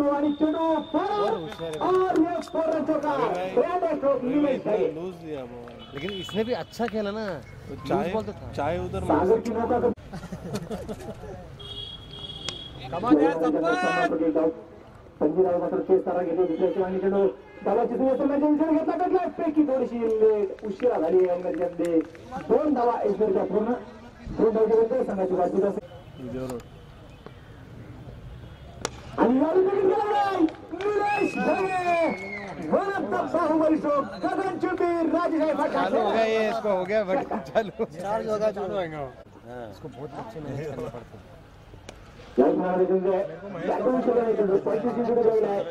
चेंडू आणि चेंडू और ये फोर रन चौका लूज दिया बॉल, लेकिन इसने भी अच्छा खेला ना। चाय उधर सागर की नौका का कमान यार संपत पंजीराव मात्र चेस तारा घेतो दुसऱ्या आणि चेंडू धावाची सुरुवात घेतला भेटला पैकी थोडीशी उशिरा झाली मध्ये 2 धावा एसबीच्या पूर्ण 2 धावांच्या संघाची बाजू असेल आणि Nilesh Dhage one of the Baahubali show गगन चुंबी राजेश चालू हो गया ये, इसको हो गया बट चालू चार्ज होगा चालू होएगा। इसको बहुत अच्छे मैनेज करना पड़ता है। या मारे जिंदे बॅटून चले तो 35 इंच गेला आहे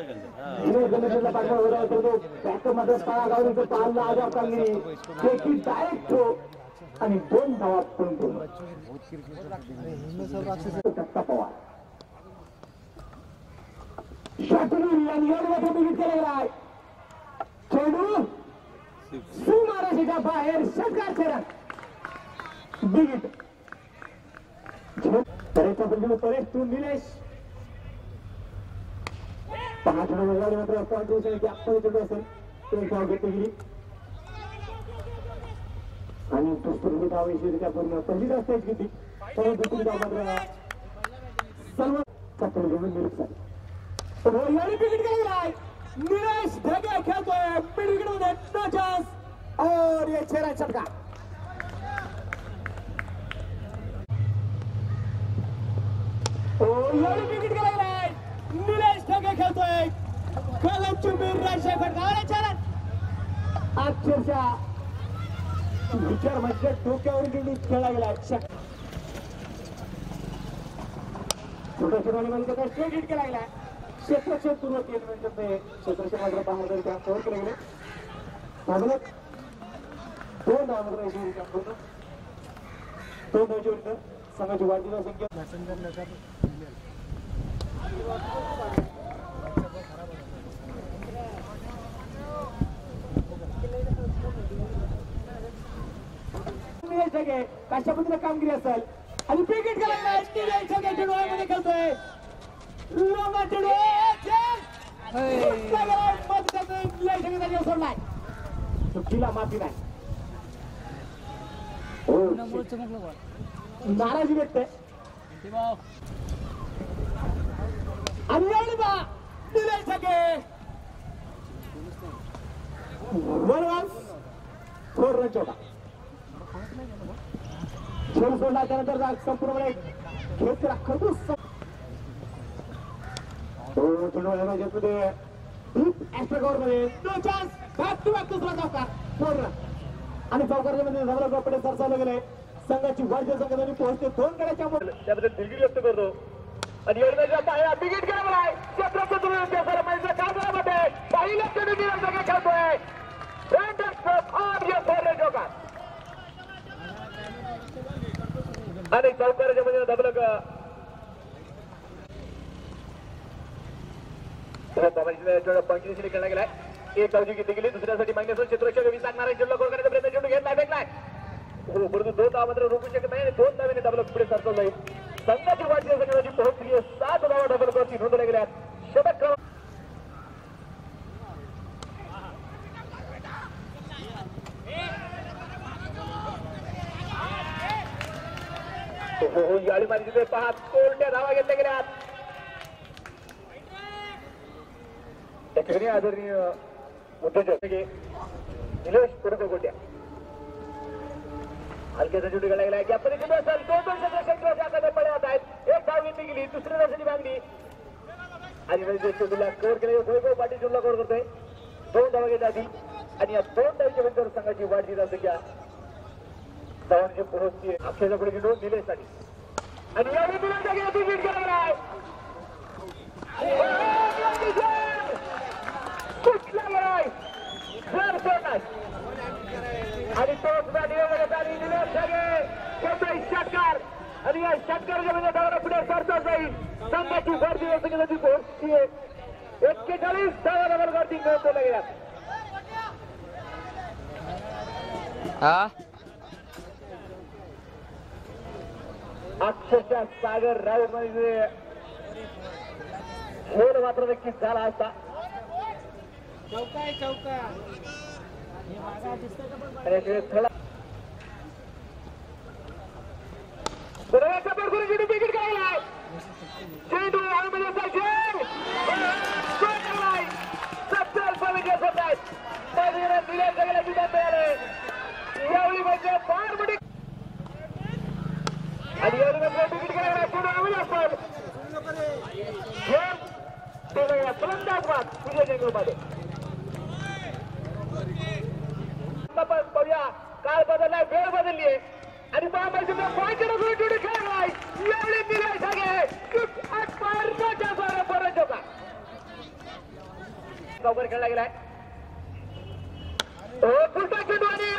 इने गणेशला पाठवा होता तो बॅट मध्ये पाळा घालून तो पाळला आजा काढली ते की डायरेक्ट थ्रो आणि 2 धावा पण बहुत टप्पा पवार शाटून आणि यामध्ये बिगिट केलेला आहे चेंडू सीमारेषेच्या बाहेर षटकार खेळत बिगिट परेचा बंधू परेश टू निलेश 5 रन झाले मात्र पॉइंट उचलले की आपण चेंडू असेल तो धाव घेतली गेली आणि दुसरी धाव यशस्वीरित्या पूर्ण पहिली धाव स्टेज घेतली तर दुसरी धाव मात्र सर्व कपडे घेऊन निलेश झाले रोहिणी बिगिट केलेला आहे निलेश ढगे खेळतोय बिगिट मध्ये नो चान्स और ये 6 रन षटकार रोहिणी बिगिट केलेला आहे निलेश ढगे खेळतोय गगन चुंबी राजेश फटकावले 4 रन अक्षरशः विचार म्हणजे डोक्यावर गेली खेळला गेला छोट्या छोट्या मध्ये स्ट्रेट हिट केला गेला क्षेत्राचे पूर्ण 3 मिनिटांमध्ये क्षेत्राचे मात्र 5 हजार त्या कव्हर केले गेले भागवत 2 धावांवर यशस्वीरित्या पूर्ण 2 धावांच्या विरुद्ध संघाची वाढलेली संख्या कशा पद्धतीने कामगिरी असेल आणि क्रिकेट खेळायला डोळ्यामध्ये खेळतोय चुकीला माफी नाही नाराजी व्यक्त आणि निलेश ढगे 4 रन चौका खेळ सोडला त्यानंतर संपूर्ण खेळ खरबूज आणि चौकारच्या मध्ये झाला कपडे सरसावले गेले संघाची वाढच्या संघाने पोहोचते 2 गड्याच्या त्याबद्दल दिलगिरी व्यक्त करतो आणि एवढ्याच्या पाया बिगिट केला आहे क्षेत्राचं दुर्लक्ष सरमाईचं काम करामध्ये पहिल्या चेंडूची रन खेळतोय आणि चौकारच्या मध्ये धबलक पंचवीस खेळला गेलाय 1 धाव घेतली गेली दुसऱ्यासाठी मागण्याचं क्षेत्ररक्षक 20 लागणार चेंडू गोल करण्याचा प्रयत्न चेंडू घेतला भेटलाय परंतु 2 धाव मात्र रोखू शकत नाही 2 धावेने धबलक पुढे सरकवलं जाईल संघाची वाढती संघाची पोहोचली 7 धावा धबलकवरती नोंदवल्या गेल्यात षटक याळी मारी 5 कोलट्या धावा घेतल्या गेल्यात त्या आदरणीय उद्योजक निलेश कोलट्या हलक्याचा चेंडू गेला गेला या परिस्थिती असेल 2 पडत आहेत 1 धाव घेतली गेली दुसरी धावाची मागणी आणि चेंडूला कव्हर केले वैभव पाटील चेंडूला कव्हर करतोय 2 धावा घेत आधी आणि या 2 धावाच्या नंतर संघाची वाढ दिली संख्या धावांची पोहोचते अक्षयचा पुढे चेंडू निलेशसाठी आणि यावेळी निलेश विकेट केला आहे कुठला गेलाय आणि तो सुद्धा निलेश ढगे खेळतोय षटकार आणि या षटकाराच्या मध्ये धावाला पुढे सरता जाईल संघाची वाढ दिली संख्येची पोहोचते 41 धावा डबलवरती खेळतोय गेला अक्षरशः सागर राव म्हणजे खेळ मात्र नक्कीच झाला असता. आणि खेळ खेळा विकेट काढलाय. चेंडू हवेमध्ये असा खेळ सत्तर पॉईंट होत आहेत. दिल्या सगळ्या विधान मिळाले यावेळी म्हणजे फार मोठी आणि एवढी विकेट काढला. चेंडू हवेमध्ये असतात फलंदाज तुझ्या चेंडूमध्ये बघूया. काळ बदललाय, वेळ बदलली आहे आणि पॉईंट खेळलाय. यावेळी दिलाय सगळे खेळला गेलाय. फुलटा चेंडू आणि